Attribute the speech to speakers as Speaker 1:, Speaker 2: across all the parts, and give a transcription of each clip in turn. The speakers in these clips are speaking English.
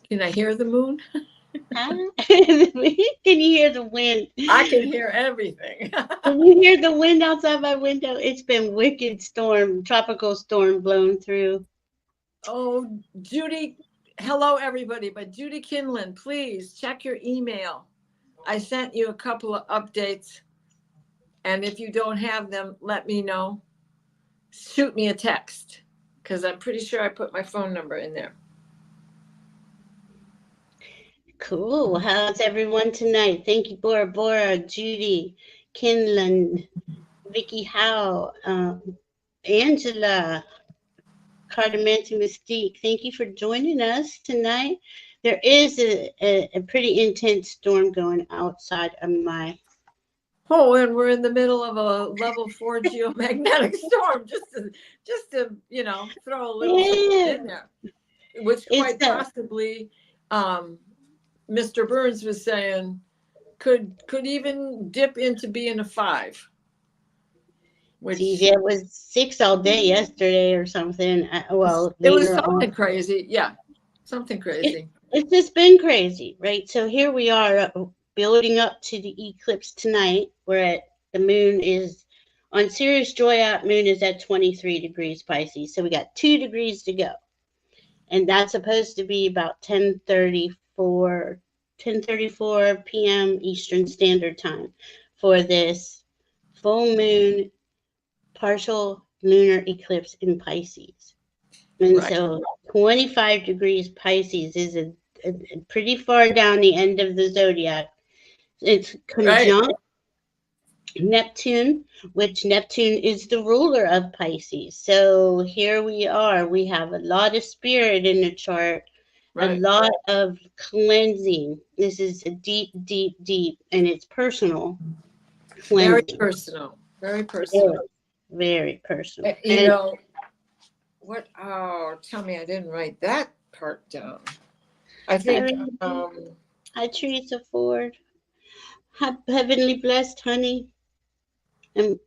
Speaker 1: Can I hear the moon?
Speaker 2: Huh? Can you hear the wind?
Speaker 1: I can hear everything.
Speaker 2: Can you hear the wind outside my window? It's been wicked storm, tropical storm blown through.
Speaker 1: Oh, Judy, hello everybody, but Judy Kinlan, please check your email. I sent you a couple of updates, and if you don't have them, let me know. Shoot me a text, because I'm pretty sure I put my phone number in there.
Speaker 2: Cool. How's everyone tonight? Thank you, Bora, Judy, Kinlan, Vicky Howe, Angela, Cardamanti Mystique. Thank you for joining us tonight. There is a pretty intense storm going outside of my...
Speaker 1: Oh, and we're in the middle of a level 4 geomagnetic storm, just to throw a little something in there, which quite possibly Mr. Burns was saying could even dip into being a 5.
Speaker 2: Which it was 6 all day yesterday or something. Well,
Speaker 1: it was something crazy. Yeah, something crazy.
Speaker 2: It's just been crazy, right? So here we are building up to the eclipse tonight. We're at the moon is on Sirius Joy out. Moon is at 23 degrees Pisces. So we got 2 degrees to go. And that's supposed to be about 10:34 p.m. Eastern Standard Time for this full moon partial lunar eclipse in Pisces. And so 25 degrees Pisces is a pretty far down the end of the zodiac. It's conjunct Neptune, which Neptune is the ruler of Pisces. So here we are. We have a lot of spirit in the chart, a lot of cleansing. This is a deep, and it's personal cleansing.
Speaker 1: Very personal. Very personal.
Speaker 2: Very personal.
Speaker 1: You know, what? Oh, tell me I didn't write that part down. I think.
Speaker 2: Hi, Teresa Ford. Heavenly blessed, honey. And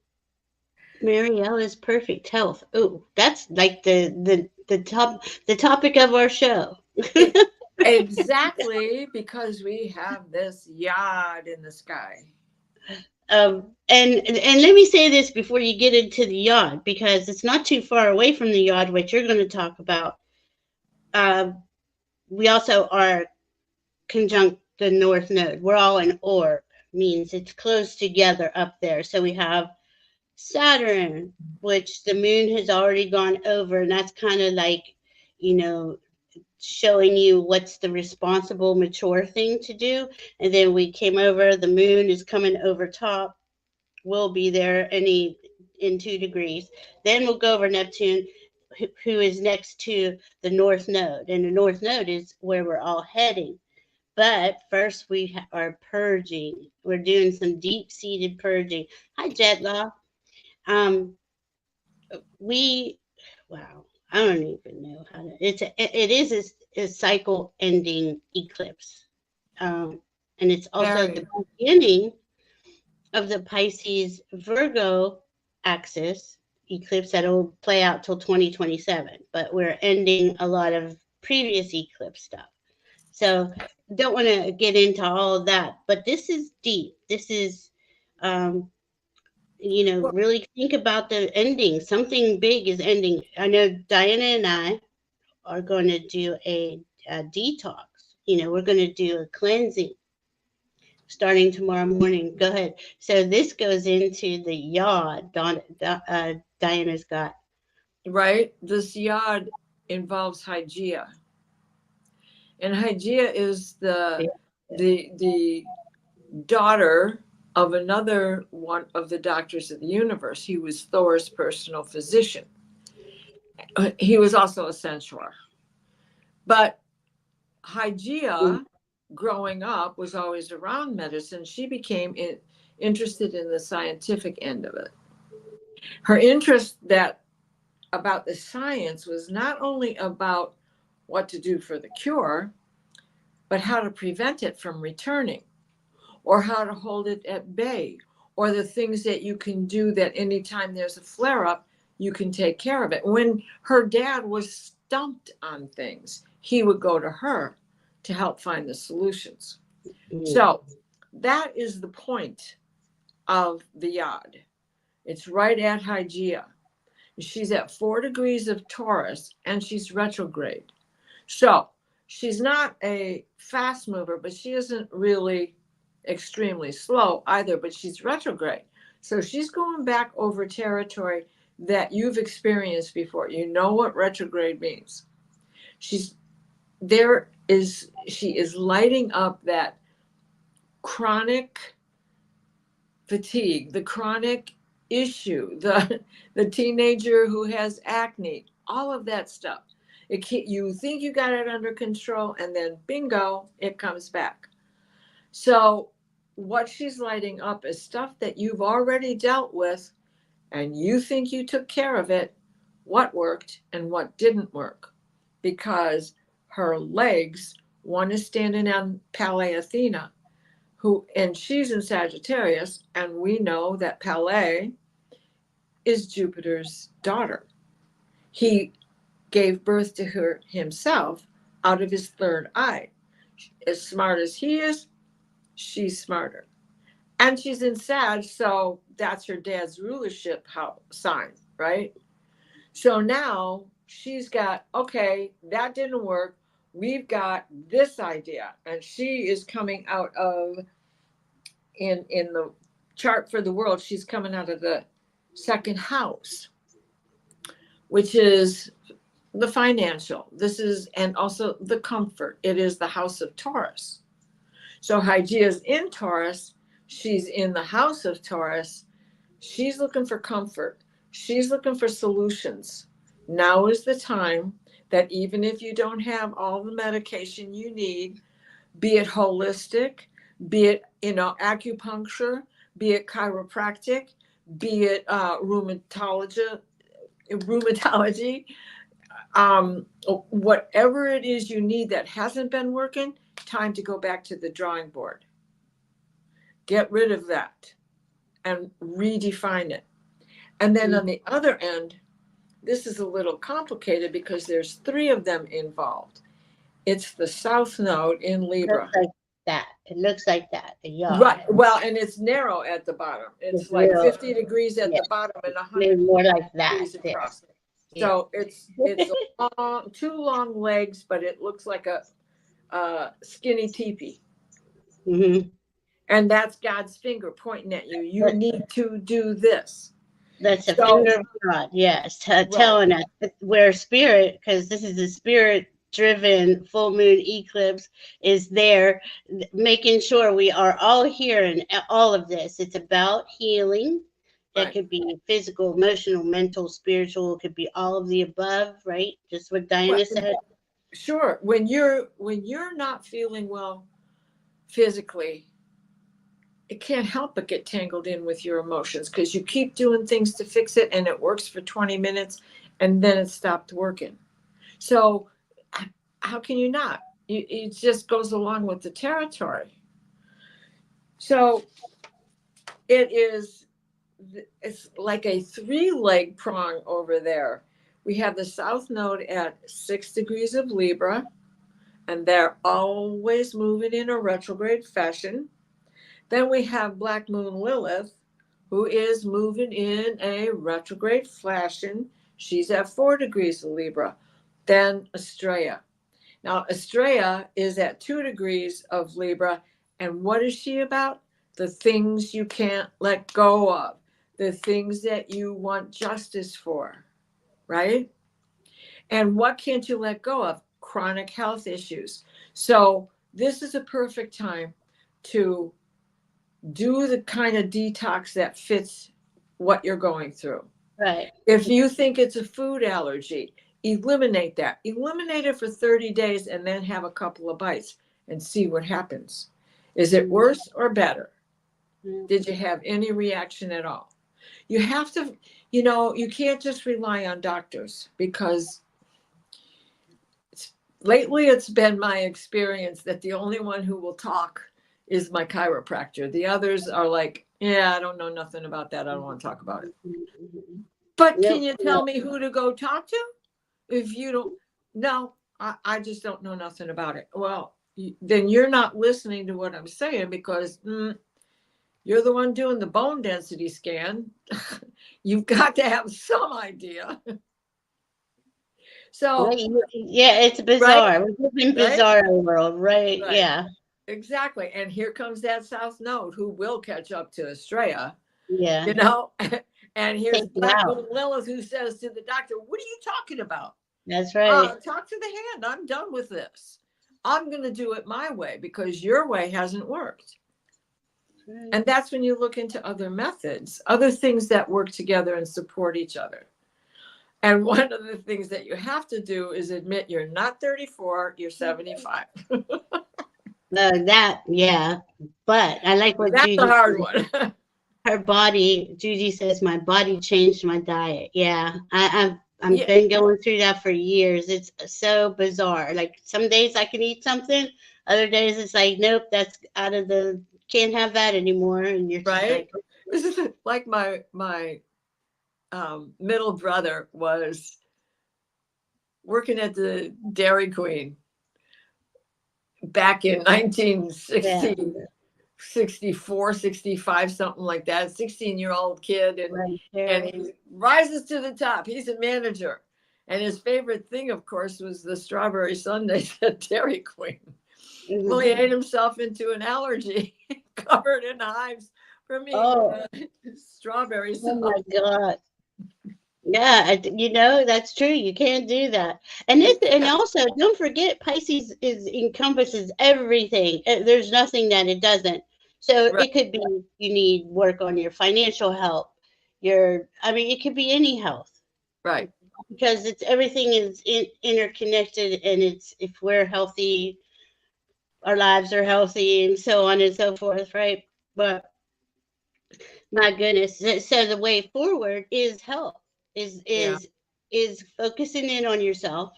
Speaker 2: Marielle is perfect health. Oh, that's like the topic of our show.
Speaker 1: Exactly, because we have this yard in the sky.
Speaker 2: And let me say this before you get into the yod, because it's not too far away from the yod, which you're going to talk about. We also are conjunct the North Node. We're all in orb, means it's close together up there. So we have Saturn, which the moon has already gone over, and that's kind of like, showing you what's the responsible, mature thing to do. And then we came over, the moon is coming over top. We'll be there in 2 degrees. Then we'll go over Neptune, who is next to the North Node. And the North Node is where we're all heading. But first we are purging. We're doing some deep-seated purging. Hi, Jetlaw. Wow. I don't even know how to. It is a cycle-ending eclipse, and it's also the beginning of the Pisces Virgo axis eclipse that'll play out till 2027. But we're ending a lot of previous eclipse stuff, so don't want to get into all of that. But this is deep. This is, really think about the ending. Something big is ending. I know Diana and I are going to do a detox. We're going to do a cleansing starting tomorrow morning. Go ahead. So this goes into the yod Diana's got.
Speaker 1: Right. This yod involves Hygeia. And Hygeia is the daughter of another one of the doctors of the universe. He was Thor's personal physician. He was also a centaur. But Hygeia, growing up, was always around medicine. She became interested in the scientific end of it. Her interest about the science was not only about what to do for the cure, but how to prevent it from returning, or how to hold it at bay, or the things that you can do that anytime there's a flare-up, you can take care of it. When her dad was stumped on things, he would go to her to help find the solutions.
Speaker 2: Mhm.
Speaker 1: So that is the point of the yod. It's right at Hygeia. She's at 4 degrees of Taurus and she's retrograde. So she's not a fast mover, but she isn't really extremely slow either, but she's retrograde. So she's going back over territory that you've experienced before. You know what retrograde means. She is lighting up that chronic fatigue, the chronic issue, the teenager who has acne, all of that stuff. You think you got it under control, and then bingo, it comes back. So what she's lighting up is stuff that you've already dealt with, and you think you took care of it, what worked and what didn't work. Because her legs, one is standing on Palais Athena, and she's in Sagittarius, and we know that Palais is Jupiter's daughter. He gave birth to her himself out of his third eye. As smart as he is, she's smarter. And she's in Sag, so that's her dad's rulership sign, right? So now she's got, okay, that didn't work. We've got this idea. And she is coming out of, in the chart for the world, she's coming out of the second house, which is the financial. This is, and also the comfort. It is the house of Taurus. So Hygeia is in Taurus. She's in the house of Taurus. She's looking for comfort. She's looking for solutions. Now is the time that even if you don't have all the medication you need, be it holistic, be it, acupuncture, be it chiropractic, be it rheumatology, whatever it is you need that hasn't been working, time to go back to the drawing board. Get rid of that and redefine it. And then on the other end, this is a little complicated because there's 3 of them involved. It's the South Node in Libra.
Speaker 2: Looks like that. It looks like that. Yeah.
Speaker 1: Right. Well, and it's narrow at the bottom. It's like 50 degrees at the bottom and 100
Speaker 2: more like that.
Speaker 1: degrees across. So it's long, 2 long legs, but it looks like a skinny teepee.
Speaker 2: Mm-hmm.
Speaker 1: And that's God's finger pointing at you. You need to do this.
Speaker 2: That's a finger of God, yes, telling us where spirit, because this is a spirit-driven full moon eclipse, is there, making sure we are all here in all of this. It's about healing. That could be physical, emotional, mental, spiritual. It could be all of the above, right? Just what Diana said.
Speaker 1: Sure. When you're not feeling well physically, it can't help but get tangled in with your emotions because you keep doing things to fix it and it works for 20 minutes and then it stopped working. So how can you not? It just goes along with the territory. So it's like a 3-leg prong over there. We have the South Node at 6 degrees of Libra, and they're always moving in a retrograde fashion. Then we have Black Moon Lilith, who is moving in a retrograde fashion. She's at 4 degrees of Libra. Then Estrella. Now, Estrella is at 2 degrees of Libra. And what is she about? The things you can't let go of, the things that you want justice for, right? And what can't you let go of? Chronic health issues. So this is a perfect time to do the kind of detox that fits what you're going through.
Speaker 2: Right.
Speaker 1: If you think it's a food allergy, eliminate that. Eliminate it for 30 days and then have a couple of bites and see what happens. Is it worse or better? Did you have any reaction at all? You have to, you can't just rely on doctors because lately it's been my experience that the only one who will talk is my chiropractor. The others are like, yeah, I don't know nothing about that. I don't want to talk about it. But can you tell me who to go talk to? If you don't, no, I just don't know nothing about it. Well, then you're not listening to what I'm saying, because you're the one doing the bone density scan. You've got to have some idea. So,
Speaker 2: Right. Yeah, it's
Speaker 1: right,
Speaker 2: bizarre. We live in
Speaker 1: right,
Speaker 2: bizarre world, right?
Speaker 1: right.
Speaker 2: Yeah.
Speaker 1: Exactly. And here comes that South Node who will catch up to Estrella,
Speaker 2: Yeah.
Speaker 1: you know? And here's
Speaker 2: Take it
Speaker 1: Black
Speaker 2: out.
Speaker 1: Moon Lilith, who says to the doctor, what are you talking about?
Speaker 2: That's right.
Speaker 1: Talk to the hand. I'm done with this. I'm going to do it my way because your way hasn't worked.
Speaker 2: Right.
Speaker 1: And that's when you look into other methods, other things that work together and support each other. And one of the things that you have to do is admit you're not 34, you're 75.
Speaker 2: Yeah. But I like what
Speaker 1: That's a
Speaker 2: Judy
Speaker 1: hard
Speaker 2: said.
Speaker 1: one.
Speaker 2: Her body, Judy says, my body changed my diet. Yeah. I've
Speaker 1: Yeah,
Speaker 2: been going through that for years. It's so bizarre. Like some days I can eat something, other days it's like, nope, that's out of the can't have that anymore. And you're just
Speaker 1: right.
Speaker 2: like,
Speaker 1: This is like my middle brother was working at the Dairy Queen back in 1960.
Speaker 2: yeah,
Speaker 1: 64, 65, something like that, 16-year-old kid.
Speaker 2: right
Speaker 1: And
Speaker 2: there.
Speaker 1: he rises to the top. He's a manager. And his favorite thing, of course, was the strawberry sundaes at Dairy Queen. Well, he ate himself into an allergy, covered in hives from eating
Speaker 2: Oh,
Speaker 1: strawberries.
Speaker 2: oh my God. Yeah, that's true. You can't do that. And also don't forget Pisces is encompasses everything. There's nothing that it doesn't. So
Speaker 1: Right,
Speaker 2: it could be you need work on your financial health. I mean, it could be any health
Speaker 1: right.
Speaker 2: because it's everything is interconnected, and it's if we're healthy, our lives are healthy, and so on and so forth, right? But my goodness. So the way forward is health, is
Speaker 1: Yeah.
Speaker 2: is is focusing in on yourself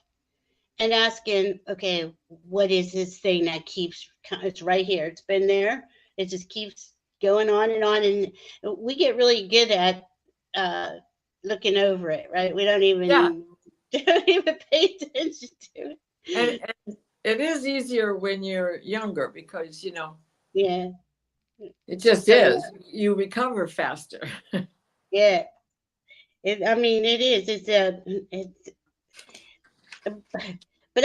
Speaker 2: and asking, okay, what is this thing that keeps it's right here. It's been there. It just keeps going on and on. And we get really good at uh looking over it, right? We don't
Speaker 1: Yeah.
Speaker 2: even don't even pay attention to it.
Speaker 1: And it is easier when you're younger because,
Speaker 2: Yeah.
Speaker 1: it just
Speaker 2: So
Speaker 1: is. You recover faster.
Speaker 2: yeah. I mean it is. It's but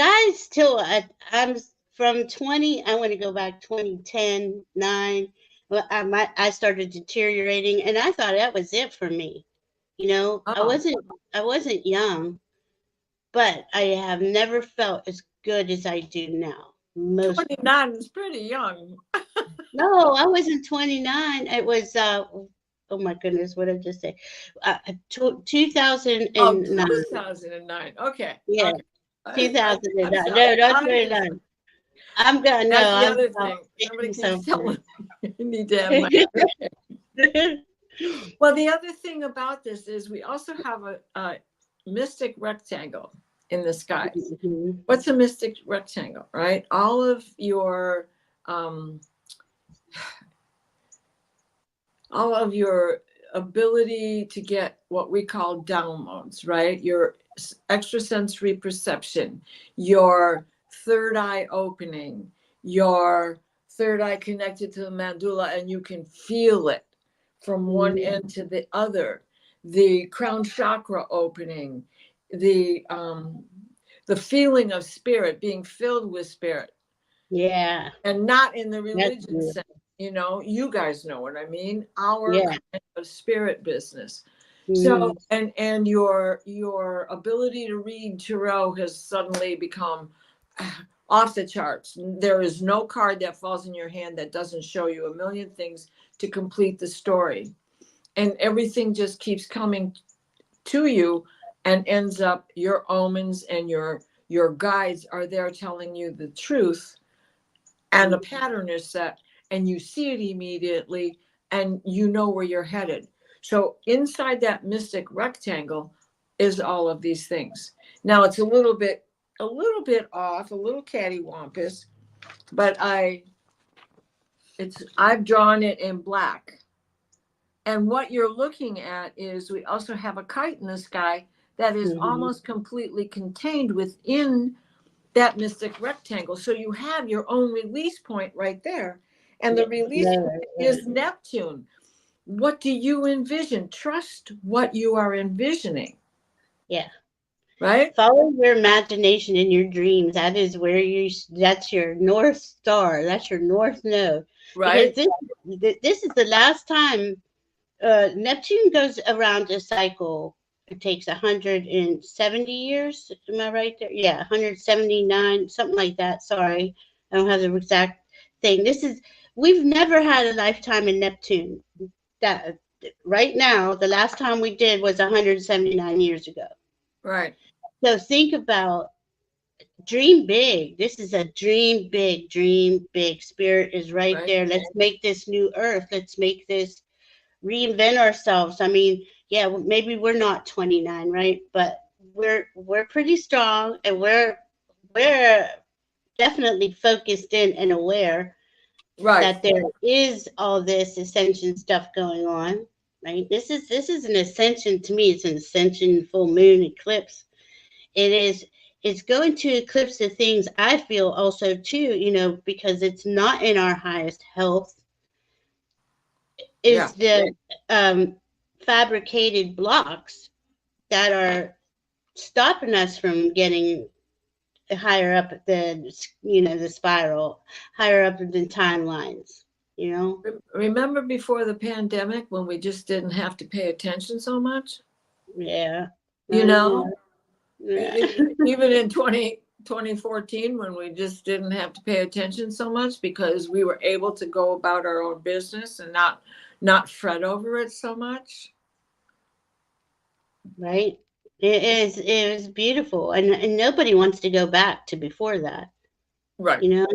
Speaker 2: I'm from 20. I want to go back 2010, 9. Well, I started deteriorating, and I thought that was it for me. I
Speaker 1: Oh,
Speaker 2: wasn't young, but I have never felt as good as I do now. Most
Speaker 1: 29 is pretty young.
Speaker 2: No, I wasn't 29. It was oh my goodness, what did I just say? 2009.
Speaker 1: 2009. Okay.
Speaker 2: Yeah,
Speaker 1: Okay. I'm
Speaker 2: 2009.
Speaker 1: sorry.
Speaker 2: No, not
Speaker 1: I just,
Speaker 2: 29. I'm gonna no,
Speaker 1: that's the
Speaker 2: I'm
Speaker 1: other
Speaker 2: about
Speaker 1: thing. Somebody
Speaker 2: 50
Speaker 1: keeps
Speaker 2: something.
Speaker 1: telling me you need to have my. Well, the other thing about this is we also have a mystic rectangle in the sky.
Speaker 2: Mhm.
Speaker 1: What's a mystic rectangle, right? Um, all of your ability to get what we call downloads, right? Your extrasensory perception, your third eye opening, your third eye connected to the medulla, and you can feel it from one end to the other. The crown chakra opening, the feeling of spirit, being filled with spirit,
Speaker 2: Yeah,
Speaker 1: and not in the
Speaker 2: that's
Speaker 1: religion
Speaker 2: good.
Speaker 1: sense. You guys know what I mean. Our
Speaker 2: Yeah.
Speaker 1: kind of spirit business. So,
Speaker 2: Mhm.
Speaker 1: and your ability to read tarot has suddenly become off the charts. There is no card that falls in your hand that doesn't show you a million things to complete the story, and everything just keeps coming to you, and ends up your omens and your guides are there telling you the truth, and the pattern is set, and you see it immediately, and you know where you're headed. So inside that mystic rectangle is all of these things. Now it's a little bit off, a little cattywampus, but I've drawn it in black. And what you're looking at is we also have a kite in the sky that is
Speaker 2: Mhm.
Speaker 1: almost completely contained within that mystic rectangle. So you have your own release point right there. And the release point is Neptune. What do you envision? Trust what you are envisioning.
Speaker 2: Yeah.
Speaker 1: Right?
Speaker 2: Follow your imagination and your dreams. That is where that's your North Star. That's your North Node.
Speaker 1: Right.
Speaker 2: Because this is the last time Neptune goes around a cycle. It takes 170 years. Am I right there? Yeah, 179, something like that. Sorry, I don't have the exact thing. We've never had a lifetime in Neptune. That right now, the last time we did was 179 years ago.
Speaker 1: Right.
Speaker 2: So think about, dream big. This is a dream big, dream big. Spirit is right there. Let's make this new earth. Let's make this, reinvent ourselves. I mean, yeah, maybe we're not 29, right? But we're pretty strong, and we're definitely focused in and aware that there is all this ascension stuff going on, right? This is an ascension to me. It's an ascension full moon eclipse. It's going to eclipse the things I feel also too, because it's not in our highest health. Is the fabricated blocks that are stopping us from getting higher up the spiral, higher up the timelines.
Speaker 1: Remember before the pandemic when we just didn't have to pay attention so much?
Speaker 2: Yeah.
Speaker 1: Yeah. Even in 2014 when we just didn't have to pay attention so much because we were able to go about our own business and not fret over it so much.
Speaker 2: Right. It was beautiful, and nobody wants to go back to before that.
Speaker 1: Right.
Speaker 2: No,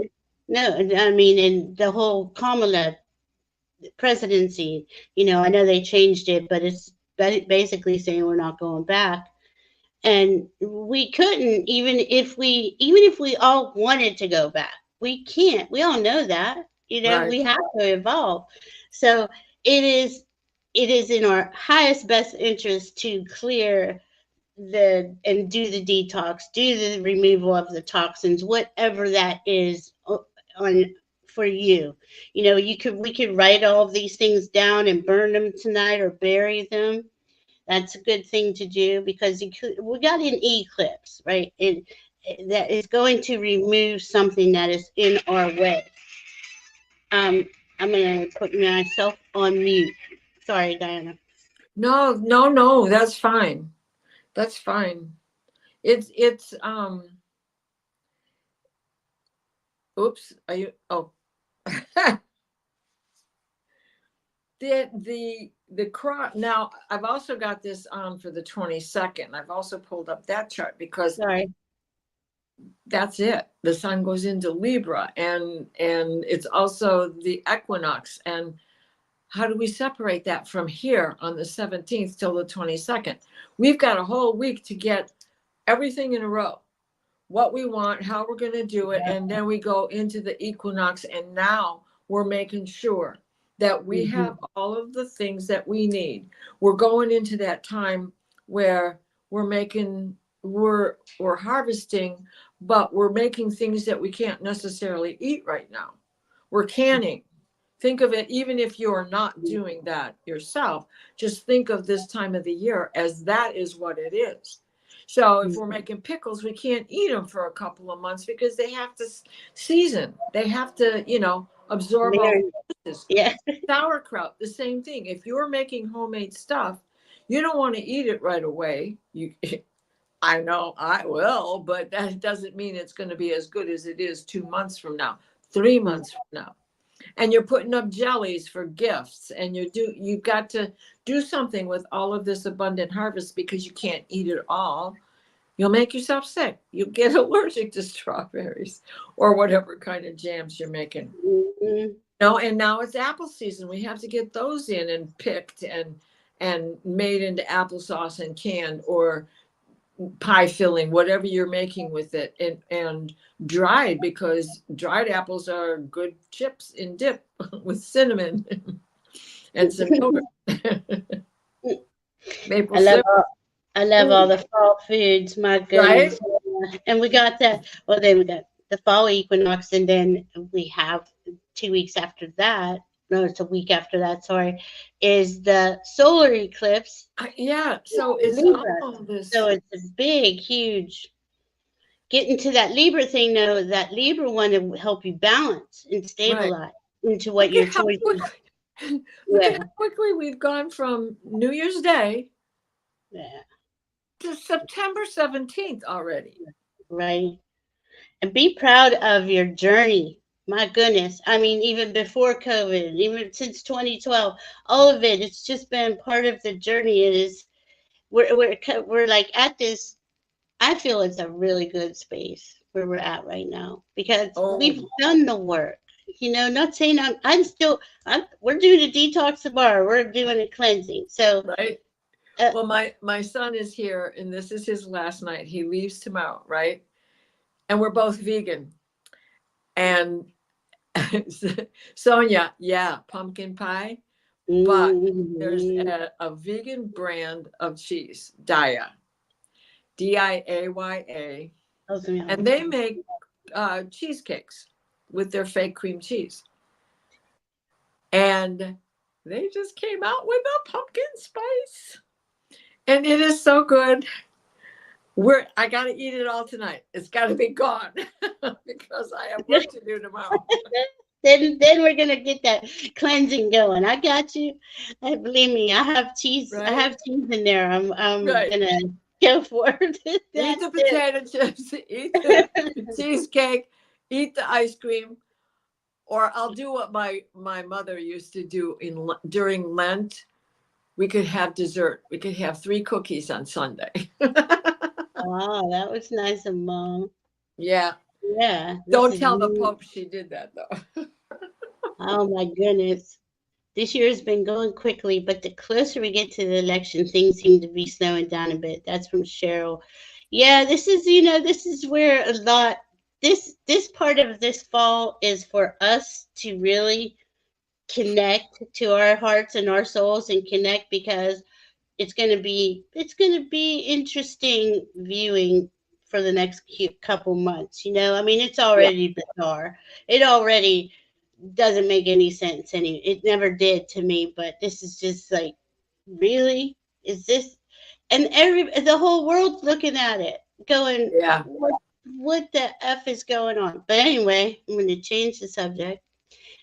Speaker 2: I mean, in the whole Kamala presidency, I know they changed it, but it's basically saying we're not going back. And we couldn't, even if we all wanted to go back, we can't. We all know that. We have to evolve. So it is in our highest best interest to clear and do the detox, do the removal of the toxins, whatever that is for you. We could write all of these things down and burn them tonight or bury them. That's a good thing to do because we got an eclipse, right? That is going to remove something that is in our way. I'm going to put myself on mute. Sorry, Diana.
Speaker 1: No, that's fine. That's fine. It's oops, are you the crop. Now I've also got this on for the 22nd. I've also pulled up that chart because that's it. The sun goes into Libra and it's also the equinox. And how do we separate that from here on the 17th till the 22nd? We've got a whole week to get everything in a row. What we want, how we're going to do it. And then we go into the equinox. And now we're making sure that we have all of the things that we need. We're going into that time where we're harvesting, but we're making things that we can't necessarily eat right now. We're canning. Think of it, even if you're not doing that yourself, just think of this time of the year as that is what it is. So if we're making pickles, we can't eat them for a couple of months because they have to season. They have to, absorb all the juices.
Speaker 2: Yeah.
Speaker 1: Sauerkraut, the same thing. If you're making homemade stuff, you don't want to eat it right away. I know I will, but that doesn't mean it's going to be as good as it is 2 months from now, 3 months from now. And you're putting up jellies for gifts, and you've got to do something with all of this abundant harvest because you can't eat it all. You'll make yourself sick. You'll get allergic to strawberries or whatever kind of jams you're making. And now it's apple season. We have to get those in and picked and made into applesauce and canned or pie filling, whatever you're making with it, and dried, because dried apples are good chips in dip with cinnamon and some yogurt. Maple syrup.
Speaker 2: I love all the fall foods. My goodness. And we got that. Well, then we got the fall equinox, and then we have 2 weeks after that. No, it's a week after that. Sorry, is the solar eclipse.
Speaker 1: Yeah. So it's
Speaker 2: Libra.
Speaker 1: all
Speaker 2: So
Speaker 1: this.
Speaker 2: it's a big, huge. Getting to that Libra thing, though, that Libra one will help you balance and
Speaker 1: Right.
Speaker 2: stabilize into what
Speaker 1: Look
Speaker 2: your
Speaker 1: at how
Speaker 2: choices.
Speaker 1: quickly, look at how quickly we've gone from New Year's Day
Speaker 2: Yeah,
Speaker 1: to September 17th already.
Speaker 2: right. And be proud of your journey. My goodness. I mean, even before COVID, even since 2012, all of it, it's just been part of the journey. It is, we're like at this, I feel it's a really good space where we're at right now because we've
Speaker 1: Oh,
Speaker 2: done the work. Not saying we're doing a detox tomorrow. We're doing a cleansing. So,
Speaker 1: right.
Speaker 2: uh,
Speaker 1: Well, my son is here, and this is his last night. He leaves tomorrow, right? And we're both vegan. And Sonia, yeah, pumpkin pie. But there's
Speaker 2: mm,
Speaker 1: a vegan brand of cheese, Daya, Diaya, and they make cheesecakes with their fake cream cheese. And they just came out with a pumpkin spice. And it is so good. I got to eat it all tonight. It's got to be gone because I have work to do tomorrow.
Speaker 2: then we're gonna get that cleansing going. I got you. Believe me, I have cheese. I
Speaker 1: Right?
Speaker 2: have cheese in there. I'm
Speaker 1: Right.
Speaker 2: gonna go for it.
Speaker 1: Eat
Speaker 2: That's
Speaker 1: the
Speaker 2: it.
Speaker 1: potato chips, eat the cheesecake, eat the ice cream, or I'll do what my mother used to do during Lent. We could have dessert. We could have 3 cookies on Sunday.
Speaker 2: Wow, that was nice of Mom.
Speaker 1: Yeah.
Speaker 2: Yeah, this
Speaker 1: Don't
Speaker 2: is
Speaker 1: tell the
Speaker 2: new.
Speaker 1: Pope she did that though.
Speaker 2: Oh my goodness. This year has been going quickly, but the closer we get to the election, things seem to be slowing down a bit. That's from Cheryl. Yeah, this is where a lot this part of this fall is for us to really connect to our hearts and our souls and connect because it's going to be interesting viewing for the next couple months. I mean, it's
Speaker 1: Yeah.
Speaker 2: already bizarre. It already doesn't make any sense. It never did to me. But this is just like, really, is this? And the whole world's looking at it, going,
Speaker 1: Yeah.
Speaker 2: what the f is going on? But anyway, I'm going to change the subject.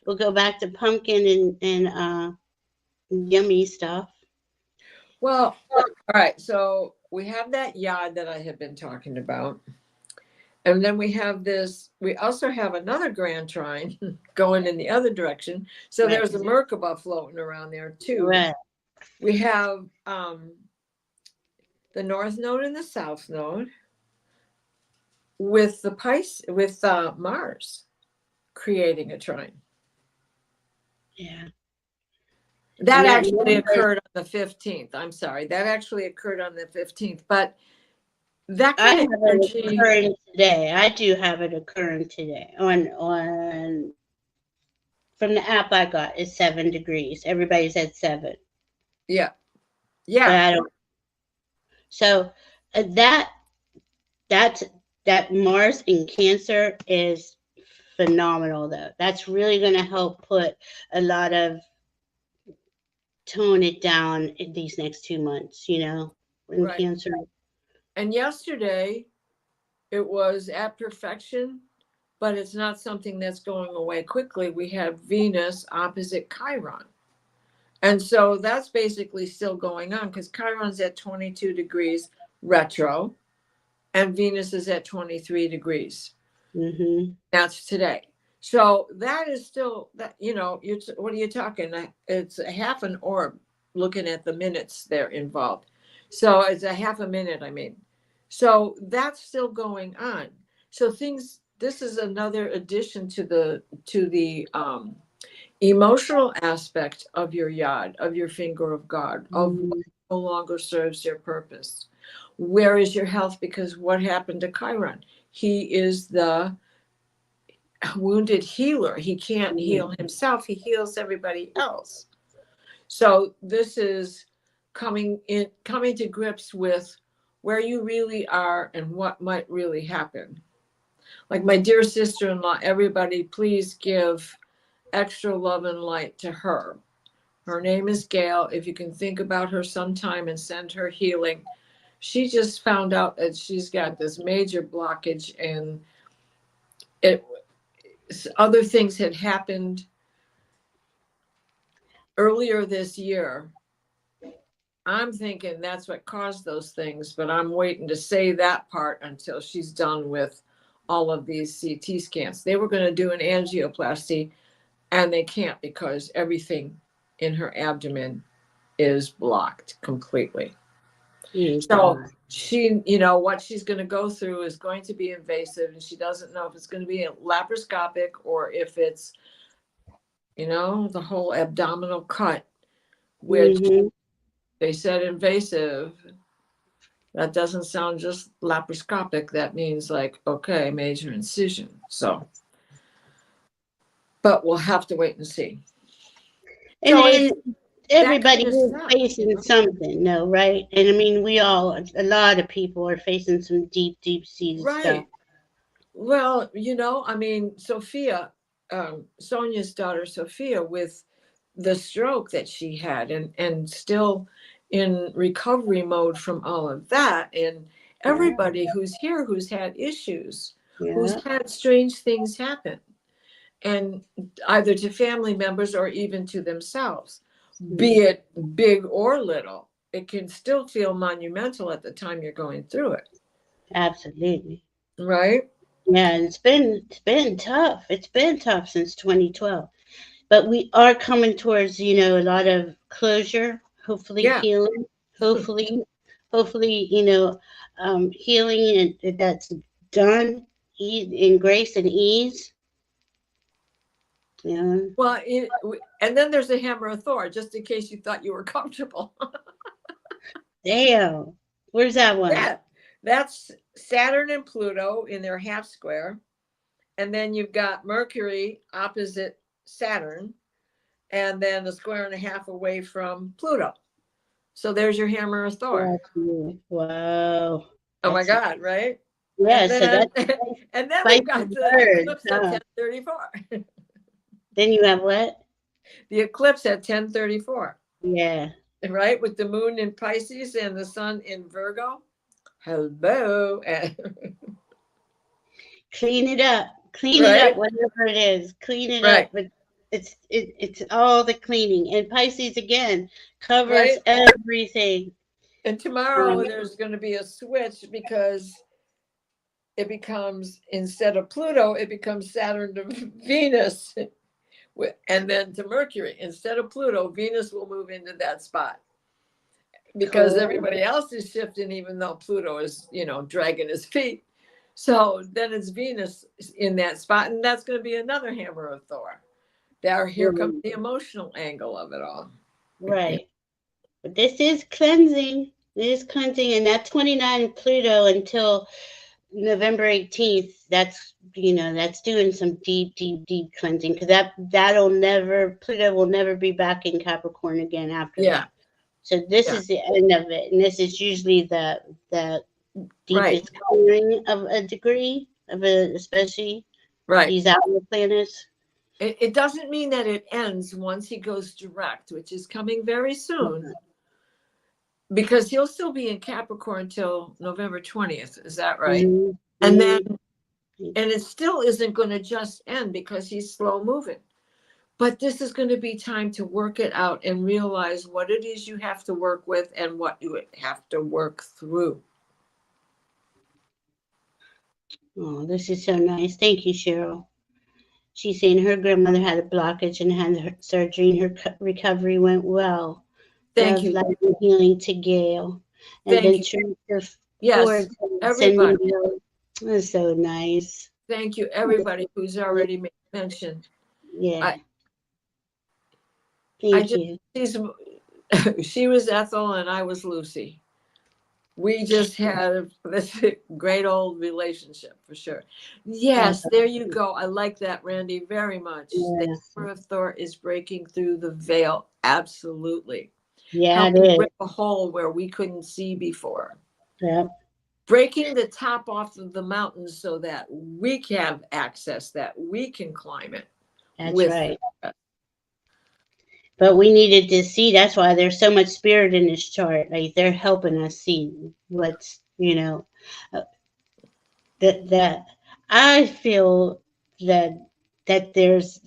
Speaker 2: We'll go back to pumpkin and yummy stuff.
Speaker 1: Well, all right. So we have that yod that I have been talking about. And then we also have another grand trine going in the other direction. So
Speaker 2: Right.
Speaker 1: there's a Merkaba floating around there too.
Speaker 2: Right.
Speaker 1: We have the North Node and the South Node with Mars creating a trine.
Speaker 2: Yeah.
Speaker 1: That
Speaker 2: And that
Speaker 1: actually
Speaker 2: number,
Speaker 1: occurred on the 15th. I'm sorry. That actually occurred on the 15th. But that
Speaker 2: I
Speaker 1: kind
Speaker 2: have
Speaker 1: of
Speaker 2: it
Speaker 1: energy,
Speaker 2: occurring today. I do have it occurring today on from the app I got is 7 degrees. Everybody's at 7,
Speaker 1: yeah.
Speaker 2: but
Speaker 1: Yeah.
Speaker 2: I don't. So that that that Mars in Cancer is phenomenal, though. That's really going to help put a lot of tone it down in these next 2 months. In
Speaker 1: Right.
Speaker 2: Cancer.
Speaker 1: And yesterday it was at perfection, but it's not something that's going away quickly. We have Venus opposite Chiron. And so that's basically still going on because Chiron's at 22 degrees retro and Venus is at 23 degrees.
Speaker 2: Mm-hmm.
Speaker 1: That's today. So that is still that, what are you talking? It's a half an orb looking at the minutes they're involved. So it's a half a minute, I mean. So that's still going on. So this is another addition to the emotional aspect of your yod, of your finger of God, of what no longer serves your purpose. Where is your health? Because what happened to Chiron? He is the wounded healer. He can't heal himself. He heals everybody else. So this is coming to grips with where you really are and what might really happen. Like my dear sister-in-law, everybody please give extra love and light to her. Her name is Gail. If you can think about her sometime and send her healing. She just found out that she's got this major blockage, and other things had happened earlier this year. I'm thinking that's what caused those things, but I'm waiting to say that part until she's done with all of these CT scans. They were going to do an angioplasty, and they can't because everything in her abdomen is blocked completely. So she, what she's going to go through is going to be invasive, and she doesn't know if it's going to be laparoscopic or if it's, the whole abdominal cut, which they said invasive. That doesn't sound just laparoscopic. That means like, okay, major incision. So, but we'll have to wait and see.
Speaker 2: And
Speaker 1: So
Speaker 2: then everybody
Speaker 1: kind of
Speaker 2: is facing something, no, right? And I mean, a lot of people are facing some deep, deep-seated stuff.
Speaker 1: Well, I mean, Sophia, Sonia's daughter, Sophia, with the stroke that she had and still in recovery mode from all of that. And everybody who's here, who's had issues, who's had strange things happen, and either to family members or even to themselves, be it big or little, it can still feel monumental at the time you're going through it.
Speaker 2: Absolutely.
Speaker 1: Right?
Speaker 2: Yeah, and it's been tough. It's been tough since 2012. But we are coming towards, a lot of closure, hopefully healing, hopefully, healing and that's done in grace and ease. Yeah.
Speaker 1: Well, and then there's a hammer of Thor, just in case you thought you were comfortable.
Speaker 2: Damn. Where's that one?
Speaker 1: That's Saturn and Pluto in their half square. And then you've got Mercury opposite Saturn, and then a square and a half away from Pluto. So there's your hammer of Thor.
Speaker 2: Wow.
Speaker 1: Oh my God, right?
Speaker 2: Yeah,
Speaker 1: and then we've got the eclipse at 10:34.
Speaker 2: Then you have what?
Speaker 1: The eclipse at 10:34.
Speaker 2: Yeah.
Speaker 1: Right? With the moon in Pisces and the sun in Virgo. Hello.
Speaker 2: Clean it up. Clean it up, whatever it is. Clean it up. But it's all the cleaning. And Pisces again covers everything.
Speaker 1: And tomorrow there's going to be a switch because it becomes, instead of Pluto, it becomes Saturn to Venus. And then to Mercury. Instead of Pluto, Venus will move into that spot. Because everybody else is shifting, even though Pluto is, dragging his feet. So then it's Venus in that spot, and that's going to be another hammer of Thor. Here comes the emotional angle of it all.
Speaker 2: Right. But this is cleansing. It is cleansing, and that 29 Pluto until November 18th, that's doing some deep, deep, deep cleansing, because Pluto will never be back in Capricorn again after that. So this is the end of it, and this is usually the deepest clearing of a degree of especially these outer planets.
Speaker 1: It doesn't mean that it ends once he goes direct, which is coming very soon, because he'll still be in Capricorn till November 20th. Is that right?
Speaker 2: Mm-hmm.
Speaker 1: And then, and it still isn't going to just end because he's slow moving. But this is going to be time to work it out and realize what it is you have to work with and what you have to work through.
Speaker 2: Oh, this is so nice. Thank you, Cheryl. She's saying her grandmother had a blockage and had her surgery, and her recovery went well.
Speaker 1: Thank you.
Speaker 2: Light and healing to Gail. And
Speaker 1: Thank
Speaker 2: then
Speaker 1: you. Yes,
Speaker 2: everybody. That's so nice.
Speaker 1: Thank you, everybody who's already made mention.
Speaker 2: Yeah. Thank you.
Speaker 1: She was Ethel and I was Lucy. We just had this great old relationship for sure. Yes, there you go. I like that, Randy, very much. Yes. The hammer of Thor is breaking through the veil. Absolutely.
Speaker 2: Yeah,
Speaker 1: helping rip a hole where we couldn't see before.
Speaker 2: Yeah,
Speaker 1: breaking the top off of the mountain so that we can have access, that we can climb it
Speaker 2: that's
Speaker 1: with
Speaker 2: right.
Speaker 1: the,
Speaker 2: But we needed to see. That's why there's so much spirit in this chart. Like they're helping us see what's, uh, that I feel that there's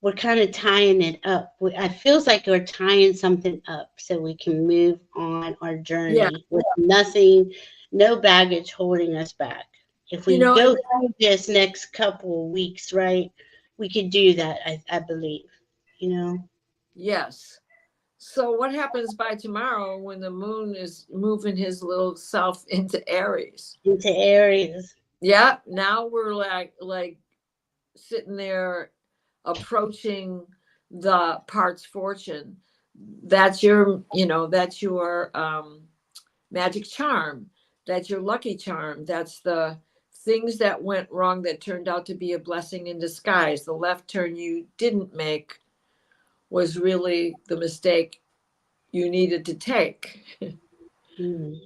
Speaker 2: we're kind of tying it up. I feels like we're tying something up so we can move on our
Speaker 1: yeah,
Speaker 2: journey with nothing, no baggage holding us back. If
Speaker 1: you
Speaker 2: we
Speaker 1: know,
Speaker 2: go through this next couple of weeks, right, we could do that. I believe, you know,
Speaker 1: yes. So what happens by tomorrow when the moon is moving his little self into Aries?
Speaker 2: into areas.
Speaker 1: Yeah, now we're like sitting there approaching the parts fortune. That's your, that's your magic charm. That's your lucky charm. That's the things that went wrong that turned out to be a blessing in disguise. The left turn you didn't make was really the mistake you needed to take.
Speaker 2: Mm,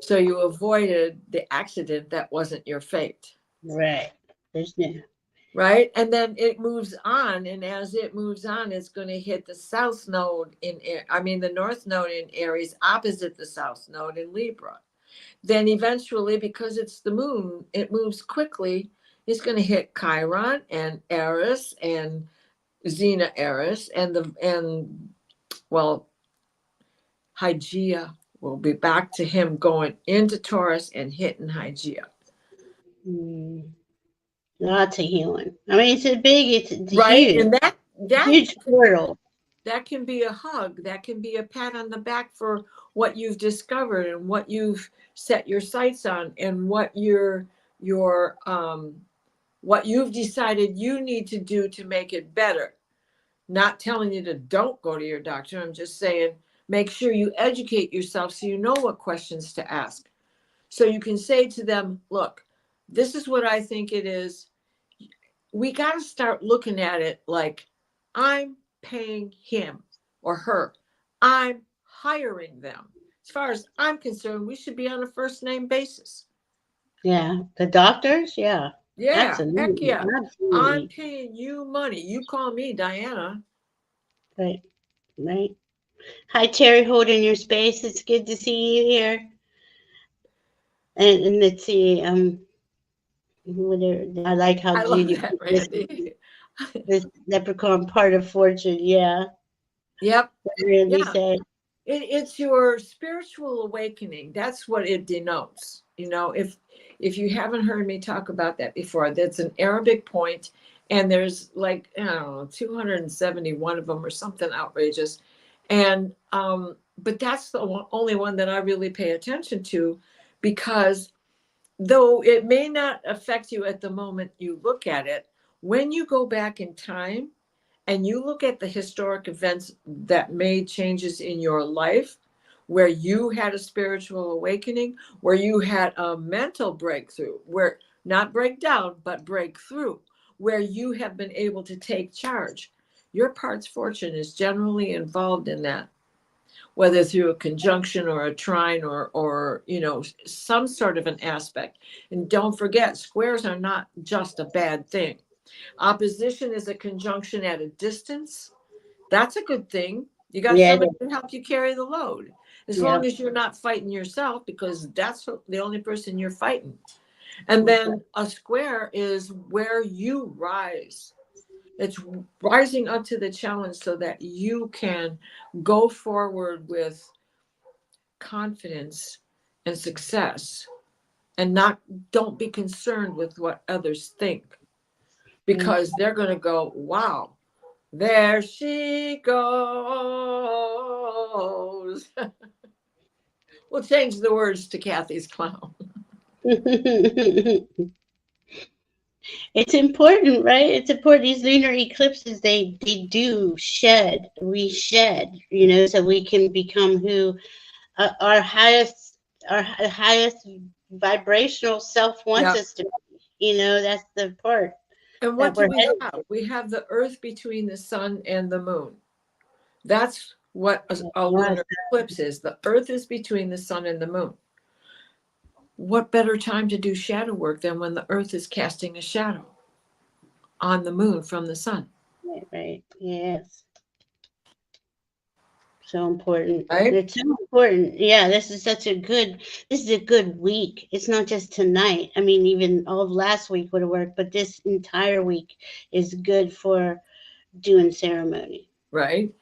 Speaker 1: So you avoided the accident that wasn't your fate.
Speaker 2: right. There's no.
Speaker 1: Right. And then it moves on. And as it moves on, it's going to hit the south node the north node in Aries, opposite the south node in Libra. Then eventually, because it's the moon, it moves quickly. It's going to hit Chiron and Eris and Xena Eris well, Hygeia will be back to him going into Taurus and hitting Hygeia.
Speaker 2: Mm, lots of healing. I mean, it's
Speaker 1: Right.
Speaker 2: huge,
Speaker 1: And that
Speaker 2: huge portal.
Speaker 1: that can be a hug. That can be a pat on the back for what you've discovered and what you've set your sights on and your what you've decided you need to do to make it better. Not telling you to don't go to your doctor. I'm just saying make sure you educate yourself so you know what questions to ask. So you can say to them, look, this is what I think it is. We got to start looking at it like I'm paying him or her. I'm hiring them. As far as I'm concerned, we should be on a first name basis.
Speaker 2: Yeah, the doctors. Yeah,
Speaker 1: Yeah, heck
Speaker 2: absolutely,
Speaker 1: yeah. I'm
Speaker 2: absolutely.
Speaker 1: paying you money. You call me Diana.
Speaker 2: Right, right. Hi, Terry, holding your space. It's good to see you here. And let's see. I like how
Speaker 1: I love
Speaker 2: Judy
Speaker 1: that,
Speaker 2: put
Speaker 1: Randy.
Speaker 2: this leprechaun part of fortune. Yeah,
Speaker 1: Yep.
Speaker 2: what Randy
Speaker 1: Yeah.
Speaker 2: said.
Speaker 1: It's your spiritual awakening. That's what it denotes. If you haven't heard me talk about that before, that's an Arabic point, and there's like I don't know 271 of them or something outrageous, and but that's the only one that I really pay attention to, because though it may not affect you at the moment you look at it, when you go back in time and you look at the historic events that made changes in your life, where you had a spiritual awakening, where you had a mental breakthrough, where not breakdown, but breakthrough, where you have been able to take charge. Your part's fortune is generally involved in that, whether through a conjunction or a trine or some sort of an aspect. And don't forget, squares are not just a bad thing. Opposition is a conjunction at a distance. That's a good thing. You got
Speaker 2: Yeah,
Speaker 1: somebody to help you carry the load. As
Speaker 2: yeah.
Speaker 1: long as you're not fighting yourself, because that's the only person you're fighting. And then a square is where you rise. It's rising up to the challenge so that you can go forward with confidence and success and don't be concerned with what others think,
Speaker 2: Mm.
Speaker 1: because they're going to go, wow, there she goes. We'll change the words to Kathy's clown.
Speaker 2: It's important, right? It's important. These lunar eclipses, they do reshed, so we can become who our highest vibrational self wants
Speaker 1: Yeah.
Speaker 2: us to be. That's the part
Speaker 1: And what
Speaker 2: that
Speaker 1: do
Speaker 2: we're
Speaker 1: we
Speaker 2: headed.
Speaker 1: have? We have the earth between the sun and the moon. That's what a lunar eclipse is. The Earth is between the sun and the moon. What better time to do shadow work than when the Earth is casting a shadow on the moon from the sun?
Speaker 2: Right. Yes. So important.
Speaker 1: Right?
Speaker 2: It's so important. Yeah, this is a good week. It's not just tonight. I mean, even all of last week would have worked, but this entire week is good for doing ceremony.
Speaker 1: Right.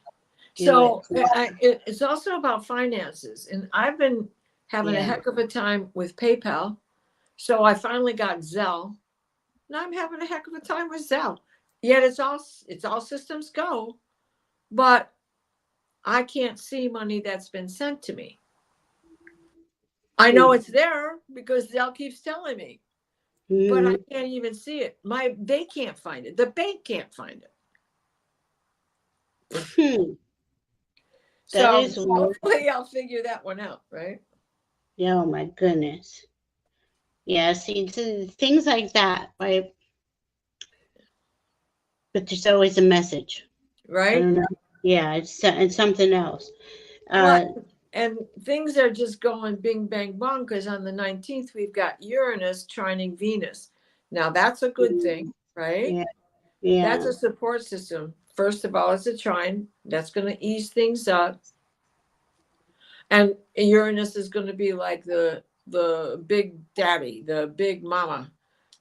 Speaker 2: Do
Speaker 1: So
Speaker 2: it.
Speaker 1: it's also about finances. And I've been having a
Speaker 2: Yeah.
Speaker 1: heck of a time with PayPal. So I finally got Zelle. Now I'm having a heck of a time with Zelle. Yet it's all systems go, but I can't see money that's been sent to me. I know it's there because Zelle keeps telling me, but I can't even see it. They can't find it. The bank can't find it.
Speaker 2: That
Speaker 1: So
Speaker 2: is weird.
Speaker 1: hopefully I'll figure that one out, right?
Speaker 2: Yeah, oh my goodness. Yeah, see, things like that, right? But there's always a message. I
Speaker 1: Right?
Speaker 2: don't know. Yeah, it's something else.
Speaker 1: And things are just going bing, bang, bong, because on the 19th, we've got Uranus trining Venus. Now, that's a good thing, right?
Speaker 2: Yeah. Yeah.
Speaker 1: That's a support system. First of all, it's a trine. That's going to ease things up. And Uranus is going to be like the big daddy, the big mama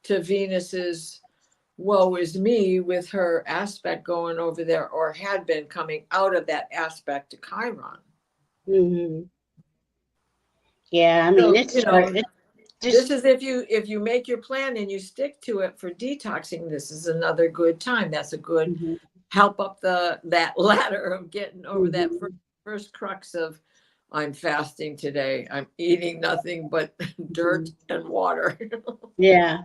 Speaker 1: to Venus's woe is me, with her aspect going over there, or had been coming out of that aspect to Chiron.
Speaker 2: Mm-hmm. Yeah, I mean,
Speaker 1: So, this is if you make your plan and you stick to it for detoxing, this is another good time. That's a good help up that ladder of getting over that first crux of, I'm fasting today. I'm eating nothing but dirt and water.
Speaker 2: Yeah,